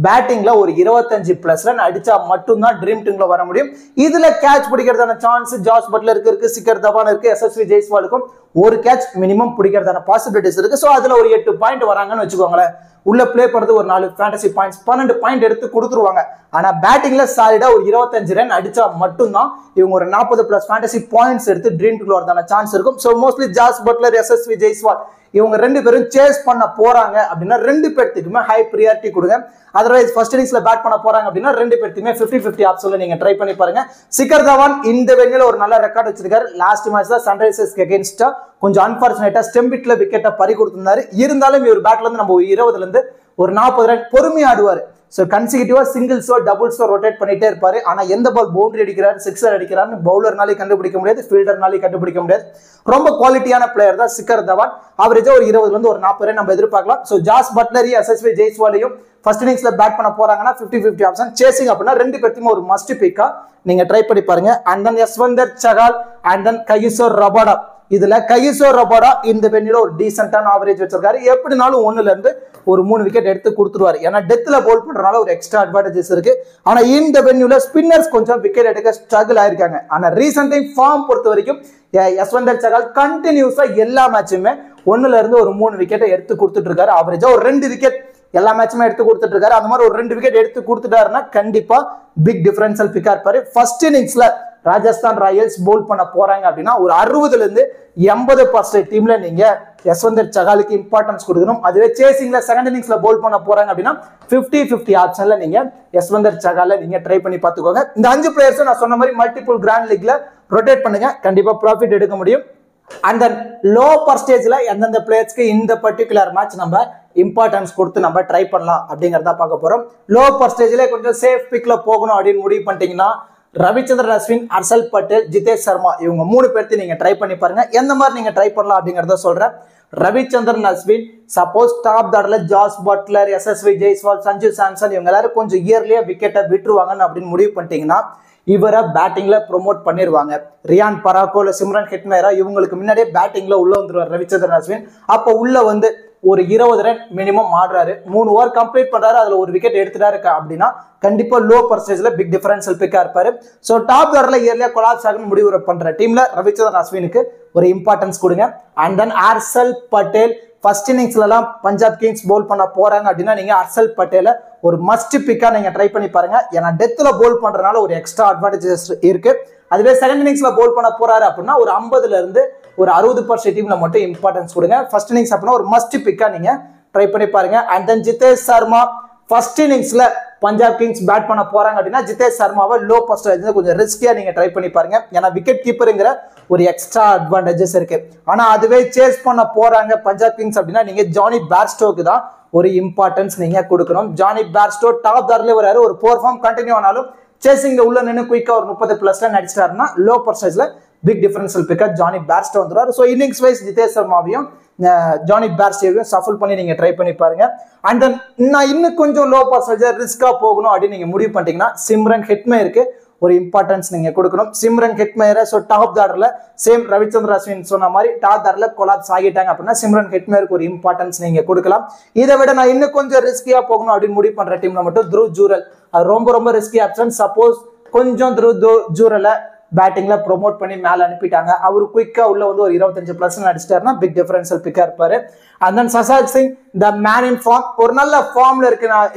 பேட்டிங்ல ஒரு 25+ ரன் அடிச்சா மட்டும்தான் ட்ரீம் டீம்ல வர முடியும். இதுல கேட்ச் பிடிக்கிறதான சான்ஸ் ஜாஸ் பட்லருக்கு இருக்கு, சிக்கர் தவான் இருக்கு, எஸ்எஸ்வி ஜெய்ஸ்வாலுக்கும் ஒரு கேட்ச் மினிமம் பிடிக்கிறதான பாசிபிலிட்டிஸ் இருக்கு. ஸோ அதுல ஒரு 8 பாயிண்ட் வராங்கன்னு வச்சுக்கோங்களேன். உள்ள பிளே பண்றது ஒரு 4 ஃபேண்டசி பாயிண்ட்ஸ் 12 பாயிண்ட் எடுத்து கொடுத்துருவாங்க. ஆனா பேட்டிங்ல சாலிடா ஒரு 25 ரன் அடிச்சா மட்டும்தான் இவங்க ஒரு 40+ ஃபேண்டசி பாயிண்ட்ஸ் எடுத்து ட்ரீம் டீம்ல வரதான சான்ஸ் இருக்கும். So mostly Jos Buttler, Yashasvi Jaiswal இவங்க 2 பேரும் சேஸ் பண்ண போறாங்க அப்படின்னா 2 பேர்த்துக்குமே ஹை ப்ரியாரிட்டி கொடுங்க. அதர்வைஸ் ஃபர்ஸ்ட் இன்னிங்ஸ்ல பேட் பண்ண போறாங்க அப்படின்னா 2 பேர்த்துக்குமே 50-50 ஆப்ஷன்ல நீங்க ட்ரை பண்ணி பாருங்க. சிக்கர் தவான் இந்த வென்யூல ஒரு நல்ல ரெக்கார்ட் வச்சிருக்காரு. லாஸ்ட் மேட்ச் தான் சன்ரைசர்ஸ்க்கு அகைன்ஸ்டா கொஞ்சம் அன்பார்ச்சுனேட்டா ஸ்டெம்பிட்ல விக்கெட்டை பறி கொடுத்திருந்தாரு. இருந்தாலும் இவர் பேட்ல இருந்து நம்ம 20ல இருந்து ஒரு 40 ரன் பொறுமையா ஆடுவாரு. ஸோ கன்சிக்யூட்டிவா சிங்கிள்ஸோ டபுள்ஸோ ரொட்டேட் பண்ணிட்டே இருப்பாரு. ஆனா எந்த பால் பவுண்டரி அடிக்கிறாரு, சிக்ஸர் அடிக்கிறாருன்னு பவுலர்னாலே கண்டுபிடிக்க முடியாது, ஃபீல்டர்னாலே கண்டுபிடிக்க முடியாது. ரொம்ப குவாலிட்டியான பிளேயர் தான் சிக்கர் தவான். அவரேஜா ஒரு 20ல இருந்து ஒரு 40 ரன் நம்ம எதிர்பார்க்கலாம். ஸோ ஜாஸ் பட்லரையும் எஸ்எஸ்வி ஜெய்ஸ்வாலையும் ஃபர்ஸ்ட் இன்னிங்ஸ்ல பேட் பண்ண போறாங்கன்னா 50-50 ஆப்ஷன். சேசிங் அப்படின்னா 2 பேருக்குமே ஒரு மஸ்ட் பிக்கா நீங்க ட்ரை பண்ணி பாருங்க. And then Yuzvendra Chahal and then ககிசோர் Rabada. இதுல ககிசோர் ரபாடா இந்த வென்யூல ஒரு டீசென்டான ஆவரேஜ் வச்சிருக்காரு. எப்படினாலும் 1ல இருந்து ஒரு 3 விக்கெட் எடுத்து கொடுத்துருவாரு. ஏன்னா டெத்ல போல் பண்றதுனால ஒரு எக்ஸ்ட்ரா அட்வான்டேஜஸ் இருக்கு. ஆனா இந்த வென்யூல ஸ்பின்னர்ஸ் கொஞ்சம் விக்கெட் எடுக்க ஸ்ட்ரகிள் ஆயிருக்காங்க. ஆனா ரீசெண்ட் டைம் ஃபார்ம் பொறுத்த வரைக்கும் யஸ்வந்தர் சகால் கண்டினியூஸா எல்லா மேட்சுமே 1ல இருந்து ஒரு 3 விக்கெட்டை எடுத்து கொடுத்துட்டு இருக்காரு. ஆவரேஜா ஒரு 2 விக்கெட் எல்லா மேட்சுமே எடுத்து கொடுத்துட்டு இருக்காரு. அந்த மாதிரி ஒரு 2 விக்கெட் எடுத்து கொடுத்துட்டாருன்னா கண்டிப்பா பிக் டிஃபரன்ஷியல் பிக்கா இருப்பாரு. ஃபர்ஸ்ட் இன்னிங்ஸ்ல ராஜஸ்தான் ராயல்ஸ் போல் பண்ண போறாங்க அப்படின்னா ஒரு 60ல இருந்து 80% டீம்ல நீங்க யஸ்வந்தர் சகாலுக்கு இம்பார்ட்டன்ஸ் கொடுக்கணும். அதுவே சேசிங்ல செகண்ட் இன்னிங்ஸ்ல போல் பண்ண போறாங்க அப்படின்னா 50-50 ஆப்ஷன்ல நீங்க யஸ்வந்தர் சகால நீங்க ட்ரை பண்ணி பார்த்துக்கோங்க. இந்த 5 பிளேயர்ஸ் நான் சொன்ன மாதிரி மல்டிபிள் கிராண்ட் லீக்ல ரொட்டேட் பண்ணுங்க, கண்டிப்பா ப்ராஃபிட் எடுக்க முடியும். அண்ட் தென் லோ பர்ஸ்டேஜ்ல எந்தெந்த பிளேயர்ஸ்க்கு இந்த பர்டிகுலர் மேட்ச் நம்ம இம்பார்ட்டன்ஸ் கொடுத்து நம்ம ட்ரை பண்ணலாம் அப்படிங்கறத பார்க்க போறோம். லோ பர்ஸ்டேஜ்ல கொஞ்சம் சேஃப் பிக்ல போகணும் அப்படின்னு முடிவு பண்ணிட்டீங்கன்னா ரவிச்சந்திரன் அஸ்வின், ஹர்ஷல் பட்டேல், ஜிதேஷ் சர்மா இவங்க 3 பேர்த்து நீங்க ட்ரை பண்ணி பாருங்க. எந்த மாதிரி நீங்க ட்ரை பண்ணலாம் அப்படிங்கறத சொல்றேன். ரவிச்சந்திரன் அஸ்வின் சப்போஸ் டாப் ஆர்டர்ல ஜாஸ் பட்லர், எஸ்எஸ்வி ஜெய்ஸ்வால், சஞ்சு சாம்சன் இவங்க எல்லாரும் கொஞ்சம் இயர்லியா விக்கெட்டை விட்டுருவாங்கன்னு அப்படின்னு முடிவு பண்ணிட்டீங்கன்னா இவரை பேட்டிங்ல ப்ரொமோட் பண்ணிடுவாங்க. ரியான் பராக்கோ இல்ல சிம்ரன் ஹெட்மேரா இவங்களுக்கு முன்னாடியே பேட்டிங்ல உள்ள வந்துருவார் ரவிச்சந்திரன் அஸ்வின். அப்போ உள்ள வந்து ஒரு 20 ரன் மினிமம் ஆடுறாரு, 3 ஓவர் கம்ப்ளீட் பண்றாரு, அதுல ஒரு விக்கெட் எடுத்துட்டாரு அப்படின்னா கண்டிப்பா லோ பர்சன்டேஜ்ல பிக் டிஃபரன்ஷியல் பிக்கா இருப்பாரு. சோ டாப் ஆர்டர்ல இயர்லியா கொலாப்ஸ் ஆகணும் முடிவு பண்ற டீம்ல ரவிச்சந்திரன் அஸ்வினுக்கு ஒரு இம்பார்ட்டன்ஸ் கொடுங்க. And then Harshal Patel first இன்னிங்ஸ்ல எல்லாம் பஞ்சாப் கிங்ஸ் போல் பண்ண போறாங்க அப்படின்னா நீங்க ஹர்ஷல் பட்டேல ஒரு மஸ்ட் பிக்கா நீங்க ட்ரை பண்ணி பாருங்க. ஏன்னா டெத்ல போல் பண்றதுனால ஒரு எக்ஸ்ட்ரா அட்வான்டேஜஸ் இருக்கு. அதுவே செகண்ட் இன்னிங்ஸ்ல போல் பண்ண போறாரு அப்படின்னா ஒரு 50ல இருந்து ஒரு 60% டீம்ல மட்டும் இம்பார்ட்டன்ஸ் கொடுங்க. ஃபர்ஸ்ட் இன்னிங்ஸ் அப்படின்னா ஒரு மஸ்ட் பிக்கா நீங்க ட்ரை பண்ணி பாருங்க. And then Jitesh Sharma first இன்னிங்ஸ்ல பஞ்சாப் கிங்ஸ் பேட் பண்ண போறாங்க அப்படின்னா ஜிதேஷ் சர்மாவை லோ பர்சன்டேஜ் கொஞ்சம் ரிஸ்கியா நீங்க ட்ரை பண்ணி பாருங்க. ஏன்னா விக்கெட் கீப்பருங்கிற ஒரு எக்ஸ்ட்ரா அட்வான்டேஜஸ் இருக்கு. ஆனா அதுவே சேஸ் பண்ண போறாங்க பஞ்சாப் கிங்ஸ் அப்படின்னா நீங்க ஜானி பேர்ஸ்டோக்கு தான் ஒரு இம்பார்ட்டன்ஸ் நீங்க கொடுக்கணும். ஜானி பேர்ஸ்டோ டாப் ஆர்டர்ல வராரு, ஒரு 4 ஃபார்ம் கண்டினியூ ஆனாலும் சேசிங்ல உள்ள நின்று குயிக்கா ஒரு 30+ ரன் அடிச்சிட்டாருன்னா லோ பர்சன்டேஜ்ல பிக் டிஃபரன்ஷியல் பிக்கா ஜானி பேர்ஸ்டோ வந்துருவாரு. ஸோ இன்னிங்ஸ் வைஸ் ஜிதேஷ் சர்மாவையும் ஜானி பேர்ஸ்டோவையும் சஃபல் பண்ணி நீங்க ட்ரை பண்ணி பாருங்க. அண்ட் தென் நான் இன்னும் கொஞ்சம் லோ பர்சன்டேஜ் ரிஸ்கா போகணும் அப்படின்னு நீங்க முடிவு பண்ணிட்டீங்கன்னா சிம்ரன் ஹெட்மேருக்கு ஒரு இம்பார்ட்டன்ஸ் நீங்க கொடுக்கணும். சிம்ரன் ஹெட்மேரை ஸோ டாப் ஆர்டர்ல சேம் ரவிச்சந்திரன் அஸ்வின் சொன்ன மாதிரி டாப் ஆர்டர்ல கொலாப்ஸ் ஆகிட்டாங்க அப்படின்னா சிம்ரன் ஹெட்மேருக்கு ஒரு இம்பார்ட்டன்ஸ் நீங்க கொடுக்கலாம். இதை விட நான் இன்னும் கொஞ்சம் ரிஸ்கியா போகணும் அப்படின்னு முடிவு பண்ற டீம்ல மட்டும் த்ரூ ஜூரல் அது ரொம்ப ரிஸ்கி ஆப்ஷன். சப்போஸ் கொஞ்சம் த்ரூ ஜூரலை பேட்டிங்ல ப்ரொமோட் பண்ணி மேல அனுப்பிட்டாங்க, அவர் குயிக்கா உள்ள வந்து ஒரு 25+ அடிச்சிட்டாருன்னா பிக் டிஃபரன்ஷியல் பிக்கா இருப்பாரு. அண்ட் தென் சசாஜ் Singh the man in form ஒரு நல்ல ஃபார்ம்ல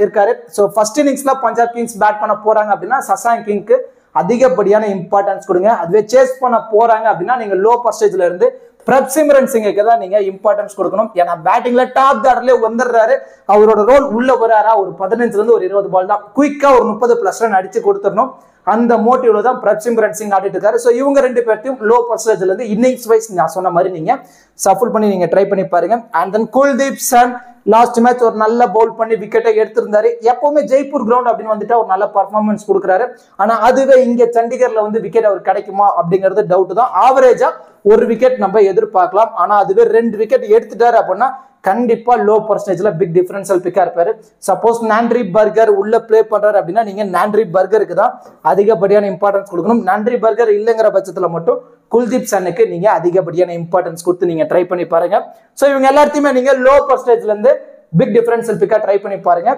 இருக்காரு. ஸோ ஃபர்ஸ்ட் இன்னிங்ஸ்ல பஞ்சாப் கிங்ஸ் பேட் பண்ண போறாங்க அப்படின்னா சசாங் கிங்க்கு அதிகப்படியான இம்பார்ட்டன்ஸ் கொடுங்க. அதுவே சேஸ் பண்ண போறாங்க அப்படின்னா நீங்க லோ பர்சன்டேஜ்ல இருந்து பிரப்சிம்ரன் சிங்குக்கு தான் நீங்க இம்பார்ட்டன்ஸ் கொடுக்கணும். ஏன்னா பேட்டிங்ல டாப் ஆர்டர்ல வந்துடுறாரு, அவரோட ரோல் உள்ள வராரா ஒரு 15ல இருந்து ஒரு 20 பால் தான், குயிக்கா ஒரு 30+ ரன் அடிச்சு கொடுத்துடணும். அந்த மோட்டிவ்ல தான் பிரப்சிம்ரன் சிங் ஆடிட்டு இருக்காரு. ஸோ இவங்க 2 பேர்த்தையும் லோ பர்சன்டேஜ்ல இருந்து இன்னிங்ஸ் வைஸ் நான் சொன்ன மாதிரி நீங்க சஃபுல் பண்ணி நீங்க ட்ரை பண்ணி பாருங்க. And then Kuldeep Sen last match ஒரு நல்ல பவுல் பண்ணி விக்கெட்டை எடுத்திருந்தாரு. எப்பவுமே ஜெய்ப்பூர் கிரவுண்ட் அப்படின்னு வந்துட்டு ஒரு நல்ல பர்ஃபார்மன்ஸ் கொடுக்குறாரு. ஆனா அதுவே இங்க சண்டிகர்ல வந்து விக்கெட் அவர் கிடைக்குமா அப்படிங்கிறது டவுட் தான். ஆவரேஜா ஒரு விக்கெட் நம்ம எதிர்பார்க்கலாம். ஆனா அதுவே 2 விக்கெட் எடுத்துட்டாரு அப்படின்னா கண்டிப்பா லோ பர்சன்டேஜ்ல பிக் டிஃபரன்ஷியல் பிக்கா இருப்பாரு. சப்போஸ் நாண்ட்ரி பர்கர் உள்ள பிளே பண்றாரு அப்படின்னா நீங்க நாண்ட்ரி பர்கருக்கு தான் அதிகப்படியான இம்பார்ட்டன்ஸ் கொடுக்கணும். நாண்ட்ரி பர்கர் இல்லைங்கிற பட்சத்துல மட்டும் குல்தீப் சன்னுக்கு நீங்க அதிகப்படியான இம்பார்ட்டன்ஸ் கொடுத்து நீங்க ட்ரை பண்ணி பாருங்க. ஸோ இவங்க எல்லாத்தையுமே நீங்க லோ பர்சன்டேஜ்ல இருந்து பிக் டிஃபரன்ஷியல் பிக்கா ட்ரை பண்ணி பாருங்க.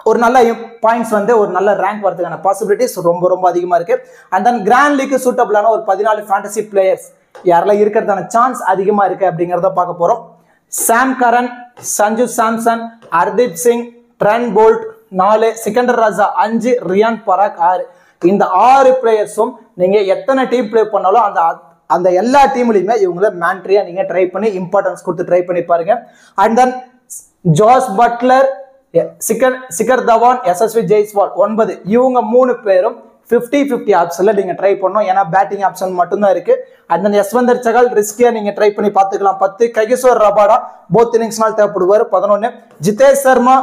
ஒரு நல்ல பாயிண்ட்ஸ் வந்து ஒரு நல்ல ரேங்க் வரதுக்கான பாசிபிலிட்டிஸ் ரொம்ப ரொம்ப அதிகமா இருக்கு. அண்ட் தென் கிராண்ட் லீக் சூட்டபிளான ஒரு 14 ஃபேண்டசி பிளேயர்ஸ் யாரெல்லாம் இருக்கிறதான சான்ஸ் அதிகமா இருக்கு அப்படிங்கறத பார்க்க போறோம். Sam Curran, Sanju Samson, Hardeep Singh, Trent Boult 4, Sikandar Raza 5, Riyan Parag 6. இந்த 6 பிளேயர்ஸும் நீங்க எத்தனை டீம் பிளே பண்ணாலும் அந்த எல்லா டீம்லயுமே இவங்கள மேண்ட்ரியா நீங்க ட்ரை பண்ணி இம்பார்ட்டன்ஸ் கொடுத்து ட்ரை பண்ணி பாருங்க. And then Jos Buttler, Shikhar Dhawan, Yashasvi Jaiswal 9 இவங்க 3 பேரும் 50-50 ஆப்ஷன்ல நீங்க ட்ரை பண்ணணும். ஏன்னா பேட்டிங் ஆப்ஷன் மட்டும்தான் இருக்கு. அண்ட் தென் யஸ்வந்தர் சகல் ரிஸ்கியா நீங்க ட்ரை பண்ணி பார்த்துக்கலாம் 10, ககிசோர் ரபாடா போத் இன்னிங்ஸ்னால் தேவைப்படுவார் 11, ஜிதேஷ் சர்மா,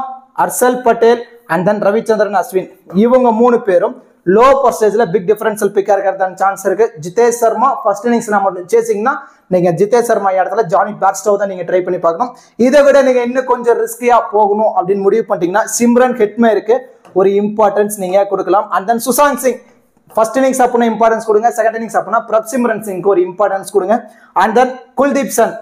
ஹர்ஷல் பட்டேல் அண்ட் தென் ரவிச்சந்திரன் அஸ்வின் இவங்க 3 பேரும் லோ பர்சன்டேஜ்ல பிக் டிஃபரன்ஷியல் பிக்கா இருக்கிறதான சான்ஸ் இருக்கு. ஜிதேஷ் சர்மா ஃபர்ஸ்ட் இன்னிங்ஸ் மட்டும் சேசிங்னா நீங்க ஜிதேஷ் சர்மா இடத்துல ஜானி பேர்ஸ்டோ தான் நீங்க ட்ரை பண்ணி பார்க்கணும். இதை விட நீங்க இன்னும் கொஞ்சம் ரிஸ்கியா போகணும் அப்படின்னு முடிவு பண்ணிட்டீங்கன்னா சிம்ரன் ஹெட்மேருக்கு ஒரு இம்பார்ட்டன்ஸ் நீங்க கொடுக்கலாம். And then Sushant Singh first innings அப்படின்னா இம்பார்ட்டன்ஸ் கொடுங்க, செகண்ட் இன்னிங்ஸ் அப்படின்னா பிரப்சிம்ரன் சிங்க்கு ஒரு இம்பார்ட்டன்ஸ் கொடுங்க. அண்ட் தென் குல்தீப் சன்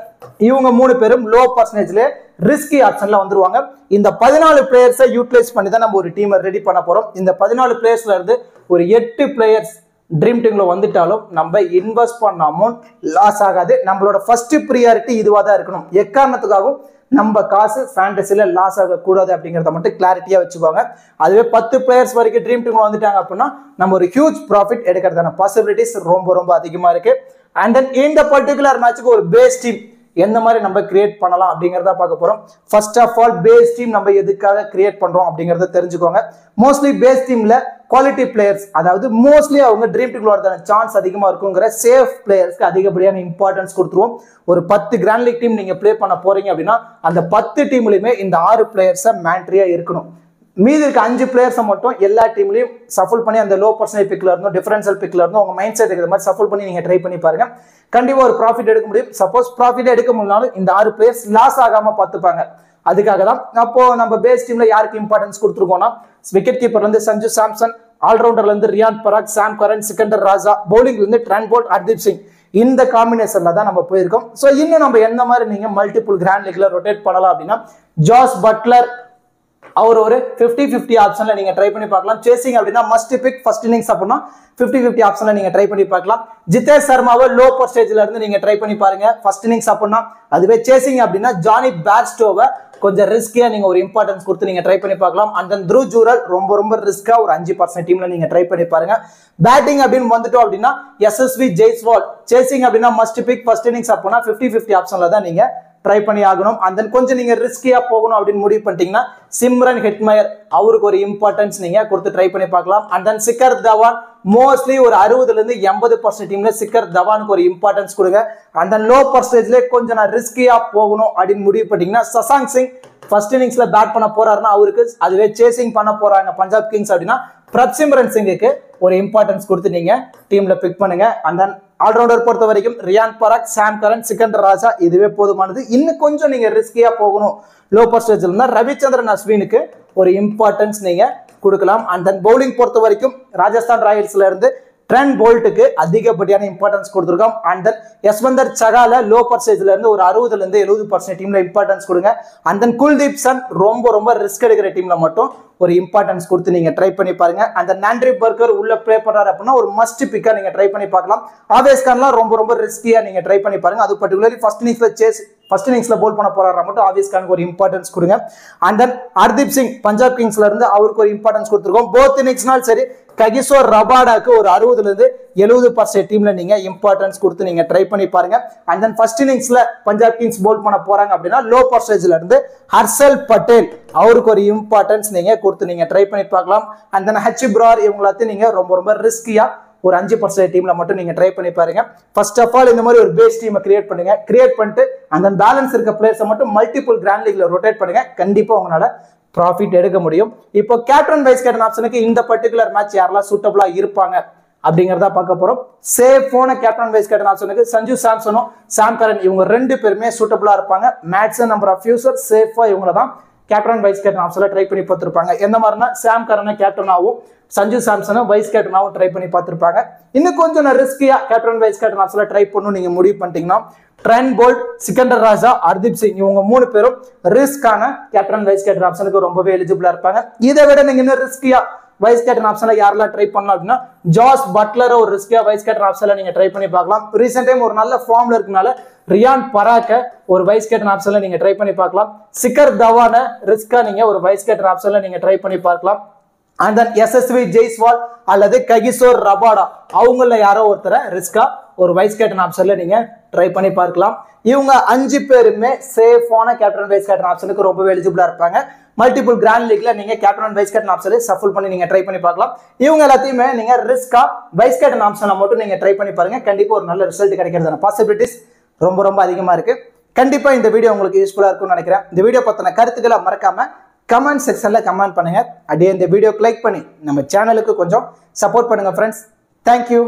இவங்க 3 பேரும் லோ பர்சன்டேஜ்ல ரிஸ்கி ஆப்ஷன்ல வந்துருவாங்க. இந்த 14 பிளேயர்ஸை யூட்டிலைஸ் பண்ணி தான் நம்ம ஒரு டீமை ரெடி பண்ண போறோம். இந்த 14 பிளேயர்ஸ்ல இருந்து ஒரு 8 பிளேயர்ஸ் ட்ரீம் டீம்ல வந்துட்டாலும் நம்ம இன்வெஸ்ட் பண்ண அமௌண்ட் லாஸ் ஆகாது. நம்மளோட ஃபர்ஸ்ட் ப்ரியாரிட்டி இதுவா தான் இருக்கணும். எக்காரணத்துக்காகவும் நம்ம காசு ஃபேண்டசில லாஸ் ஆகக்கூடாது அப்படிங்கிறத மட்டும் கிளாரிட்டியா வச்சுக்கோங்க. அதுவே 10 பிளேயர்ஸ் வரைக்கும் ட்ரீம் டீம்ல வந்துட்டாங்க அப்படின்னா நம்ம ஒரு ஹியூஜ் ப்ராஃபிட் எடுக்கிறதான பாசிபிலிட்டிஸ் ரொம்ப ரொம்ப அதிகமா இருக்கு. அண்ட் தென் இந்த பர்டிகுலர் மேட்சுக்கு ஒரு பேஸ் டீம் எந்த மாதிரி நம்ம கிரியேட் பண்ணலாம் அப்படிங்கறத பார்க்க போறோம். First of all base team நம்ம எதுக்காக கிரியேட் பண்றோம் அப்படிங்கறத தெரிஞ்சுக்கோங்க. மோஸ்ட்லி பேஸ் டீம்ல குவாலிட்டி பிளேயர்ஸ், அதாவது மோஸ்ட்லி அவங்க ட்ரீம் டீம்ல வரதான சான்ஸ் அதிகமா இருக்குங்கிற சேஃப் பிளேயர்ஸ்க்கு அதிகப்படியான இம்பார்ட்டன்ஸ் கொடுத்துருவோம். ஒரு 10 கிராண்ட் லீக் டீம் நீங்க பிளே பண்ண போறீங்க அப்படின்னா அந்த 10 டீம்லயுமே இந்த 6 பிளேயர்ஸை மேண்ட்ரியா இருக்கணும். மீதி இருக்க 5 பிளேயர்ஸை மட்டும் எல்லா டீம்லயும் சஃபல் பண்ணி அந்த லோ பர்சன்டேஜ் பிக்ல இருந்தும் டிஃபரன்ஷியல் பிக்ல இருந்தும் உங்க மைண்ட் செட் இருக்கிற மாதிரி சஃபல் பண்ணி நீங்க ட்ரை பண்ணி பாருங்க. கண்டிப்பா ஒரு ப்ராஃபிட் எடுக்க முடியும். சப்போஸ் ப்ராஃபிட் எடுக்க முடியலாலும் இந்த 6 பிளேயர்ஸ் லாஸ் ஆகாம பார்த்துப்பாங்க. அதுக்காக தான் அப்போ நம்ம பேஸ் டீம்ல யாருக்கு இம்பார்ட்டன்ஸ் கொடுத்துருக்கோம்னா விக்கெட் கீப்பர்ல இருந்து சஞ்சு சாம்சன், ஆல்ரவுண்டர்ல இருந்து ரியான் பராக், சாம் கரன், சிக்கந்தர் ராஜா, பவுலிங்ல இருந்து ட்ரெண்ட் போல்ட், ஹர்தீப் சிங் இந்த காம்பினேஷன்ல தான் நம்ம போயிருக்கோம். ஸோ இன்னும் நம்ம எந்த மாதிரி நீங்க மல்டிபிள் கிராண்ட் லீக்ல ரொட்டேட் பண்ணலாம் அப்படின்னா ஜாஸ் பட்லர் அவர் ஒரு 50-50 ஆப்ஷன்ல நீங்க ட்ரை பண்ணி பார்க்கலாம். சேசிங் அப்படின்னா மஸ்ட் பிக் ஃபர்ஸ்ட் இன்னிங்ஸ் அப்படின்னா 50-50 ஆப்ஷன்ல நீங்க ட்ரை பண்ணி பார்க்கலாம். ஜிதேஷ் சர்மாவை லோ பர்சன்டேஜ்ல இருந்து நீங்க ட்ரை பண்ணி பாருங்க ஃபர்ஸ்ட் இன்னிங்ஸ் அப்படின்னா. அதுவே சேசிங் அப்படின்னா ஜானி பேர்ஸ்டோவை கொஞ்சம் ரிஸ்கியா நீங்க ஒரு இம்பார்ட்டன்ஸ் கொடுத்து நீங்க ட்ரை பண்ணி பார்க்கலாம். அண்ட் தென் த்ரூ ஜூரல் ரொம்ப ரொம்ப ரிஸ்கா ஒரு 5% டீம்ல நீங்க ட்ரை பண்ணி பாருங்க. பேட்டிங் அப்படின்னு வந்துட்டோம் அப்படின்னா எஸ்எஸ்வி ஜெய்ஸ்வால், சேசிங் அப்படின்னா மஸ்ட் பிக் ஃபர்ஸ்ட் இன்னிங்ஸ் அப்படின்னா 50-50 ஆப்ஷன்ல தான் நீங்க ட்ரை பண்ணி ஆகணும். அண்ட் தென் கொஞ்சம் நீங்க ரிஸ்கியா போகணும் அப்படின்னு முடிவு பண்ணிட்டீங்கன்னா சிம்ரன் ஹெட்மயர் அவருக்கு ஒரு இம்பார்ட்டன்ஸ் நீங்க கொடுத்து ட்ரை பண்ணி பார்க்கலாம். And then Shikhar Dhawan mostly ஒரு 60ல இருந்து 80% டீம்ல சிக்கர் தவானுக்கு ஒரு இம்பார்ட்டன்ஸ் கொடுங்க. அண்ட் தென் லோ பர்சன்டேஜ்ல கொஞ்சம் நான் ரிஸ்கியா போகணும் அப்படின்னு முடிவு பண்ணிட்டீங்கன்னா சசாங்க் சிங் ஃபர்ஸ்ட் இன்னிங்ஸ்ல பேட் பண்ண போறாருன்னா அவருக்கு, அதுவே சேசிங் பண்ண போறாங்க பஞ்சாப் கிங்ஸ் அப்படின்னா பிரப்சிம்ரன் சிங்குக்கு ஒரு இம்பார்ட்டன்ஸ் கொடுத்து நீங்க டீம்ல பிக் பண்ணுங்க. அண்ட் தென் ஆல்ரவுண்டர் பொறுத்த வரைக்கும் ரியான் பராக், சாம் கரன், சிக்கந்தர் ராஜா இதுவே போதுமானது. இன்னும் கொஞ்சம் நீங்க ரிஸ்கியா போகணும் லோ பர்சன்டேஜ்ல இருந்தா ரவிச்சந்திரன் அஸ்வினுக்கு ஒரு இம்பார்ட்டன்ஸ் நீங்க கொடுக்கலாம். அண்ட் தென் பவுலிங் பொறுத்த வரைக்கும் ராஜஸ்தான் ராயல்ஸ்ல இருந்து ட்ரெண்ட் போல்ட்டுக்கு அதிகப்படியான இம்பார்ட்டன்ஸ் கொடுத்துருக்கோம். அண்ட் தென் யஸ்வந்தர் சகால லோ பர்சன்டேஜ்ல இருந்து ஒரு 60ல இருந்து 70% டீம்ல இம்பார்ட்டன்ஸ் கொடுங்க. அண்ட் தென் குல்தீப் சன் ரொம்ப ரொம்ப ரிஸ்க் எடுக்கிற டீம்ல மட்டும் ஒரு இம்பார்ட்டன்ஸ் கொடுத்து நீங்க ட்ரை பண்ணி பாருங்க. அந்த நாண்ட்ரி பர்கர் உள்ள ப்ளே பண்றாரு அப்படின்னா ஒரு மஸ்ட் பிக்கா நீங்க ட்ரை பண்ணி பார்க்கலாம். ஆவேஸ் கான்லாம் ரொம்ப ரொம்ப ரிஸ்கியா நீங்க ட்ரை பண்ணி பாருங்க. அது பர்டிகுலர்லி ஃபர்ஸ்ட் இன்னிங்ஸ்ல போல் பண்ண போறாரு மட்டும் ஆவேஸ் கானுக்கு ஒரு இம்பார்ட்டன்ஸ் கொடுங்க. அண்ட் தென் ஹர்தீப் சிங் பஞ்சாப் கிங்ஸ்ல இருந்து அவருக்கு ஒரு இம்பார்ட்டன்ஸ் கொடுத்துருக்கோம். போத் இன்னிங்ஸ்னாலும் சரி ககிசோர் ரபாடாக்கு ஒரு 60ல இருந்து 70% டீம்ல நீங்க இம்பார்ட்டன்ஸ் கொடுத்து நீங்க ட்ரை பண்ணி பாருங்க. அண்ட் தென் ஃபர்ஸ்ட் இன்னிங்ஸ்ல பஞ்சாப் கிங்ஸ் போல் பண்ண போறாங்க அப்படின்னா லோ பர்சன்டேஜ்ல இருந்து ஹர்ஷல் பட்டேல் அவருக்கு ஒரு இம்பார்ட்டன்ஸ் நீங்க கொடுத்து நீங்க ட்ரை பண்ணி பார்க்கலாம். அண்ட் தென் ஹச் பிரார் இவங்களாத்தையும் நீங்க ரொம்ப ரொம்ப ரிஸ்கியா ஒரு 5% டீம்ல மட்டும் நீங்க ட்ரை பண்ணி பாருங்க. ஃபர்ஸ்ட் ஆஃப் ஆல் இந்த மாதிரி ஒரு பேஸ் டீமை கிரியேட் பண்ணுங்க. கிரியேட் பண்ணிட்டு அந்த பேலன்ஸ் இருக்க பிளேயர்ஸை மட்டும் மல்டிபிள் கிராண்ட் லீக்ல ரொட்டேட் பண்ணுங்க. கண்டிப்பா உங்களால ப்ராஃபிட் எடுக்க முடியும். இப்போ கேப்டன் வைஸ் கேப்டன் ஆப்ஷனுக்கு இந்த பர்டிகுலர் மேட்ச் யாரெல்லாம் சூட்டபிளா இருப்பாங்க அப்படிங்கறத பார்க்க போறோம். சேஃபான கேப்டன் வைஸ் கேப்டன் ஆப்ஷனுக்கு சஞ்சு சாம்சனும் சாம் கரன் இவங்க 2 பேருமே சூட்டபிளா இருப்பாங்க. மேட்ச் நம்பர் ஆஃப் யூசர் சேஃபா இவங்கள தான் கேப்டன் வைஸ் கேப்டன் ஆப்ஷன்ல ட்ரை பண்ணி பார்த்திருப்பாங்க. எந்த மாதிரினா சாம் கரனை கேப்டனாகவும் சஞ்சு சாம்சனும் வைஸ் கேப்டனாகவும் ட்ரை பண்ணி பார்த்திருப்பாங்க. இன்னும் கொஞ்சம் ரிஸ்கியா கேப்டன் வைஸ் கேப்டன் ஆப்ஷன்ல ட்ரை பண்ணணும் நீங்க முடிவு பண்ணிட்டீங்கன்னா ட்ரெண்ட் போல்ட், சிக்கந்தர் ராஜா, ஹர்தீப் சிங் இவங்க 3 பேரும் ரிஸ்கான கேப்டன் வைஸ் கேப்டன் ஆப்ஷனுக்கு ரொம்பவே எலிஜிபிளா இருப்பாங்க. இதை விட நீங்க இன்னும் ரிஸ்கியா வைஸ் கேப்டன் ஆப்ஷன்ல யாரெல்லாம் ட்ரை பண்ணலாம் அப்படின்னா ஜாஸ் பட்லர் ஒரு ரிஸ்கியா வைஸ் கேப்டன் ஆப்ஷன்ல நீங்க ட்ரை பண்ணி பார்க்கலாம். ரீசெண்ட் டைம் ஒரு நல்ல ஃபார்ம்ல இருக்கனால ரியான் பராக்க ஒரு வைஸ் கேப்டன் ஆப்ஷன்ல நீங்க ட்ரை பண்ணி பார்க்கலாம். சிக்கர் தவான ரிஸ்கா நீங்க ஒரு வைஸ் கேப்டன் ஆப்ஷன்ல நீங்க ட்ரை பண்ணி பார்க்கலாம். அண்ட் தென் எஸ்எஸ்வி ஜெய்ஸ்வால் அல்லது ககிசோர் ரபாடா அவங்கள யாரோ ஒருத்தரை ரிஸ்கா ஒரு வைஸ் கேப்டன் ஆப்ஷன்ல நீங்க ட்ரை பண்ணி பார்க்கலாம். இவங்க 5 பேருமே சேஃபான கேப்டன் வைஸ் கேப்டன் ஆப்ஷனுக்கு ரொம்பவே எலிஜிபிளா இருப்பாங்க. மல்டிபிள் கிராண்ட் லீக்ல நீங்க கேப்டன் வைஸ் கேப்டன் ஆப்ஷன்ல சஃபல் பண்ணி நீங்க ட்ரை பண்ணி பார்க்கலாம். இவங்க எல்லாத்தையுமே நீங்க ரிஸ்கா வைஸ் கேப்டன் ஆப்ஷன்ல மட்டும் நீங்க ட்ரை பண்ணி பாருங்க. கண்டிப்பா ஒரு நல்ல ரிசல்ட் கிடைக்கிறதான பாசிபிலிட்டிஸ் ரொம்ப ரொம்ப அதிகமா இருக்கு. கண்டிப்பா இந்த வீடியோ உங்களுக்கு யூஸ்ஃபுல்லா இருக்கும்னு நினைக்கிறேன். இந்த வீடியோ பத்தின கருத்துக்களை மறக்காம கமெண்ட் செக்ஷன்ல கமெண்ட் பண்ணுங்க. அப்படியே இந்த வீடியோக்கு லைக் பண்ணி நம்ம சேனலுக்கு கொஞ்சம் சப்போர்ட் பண்ணுங்க ஃப்ரெண்ட்ஸ். தேங்க்யூ.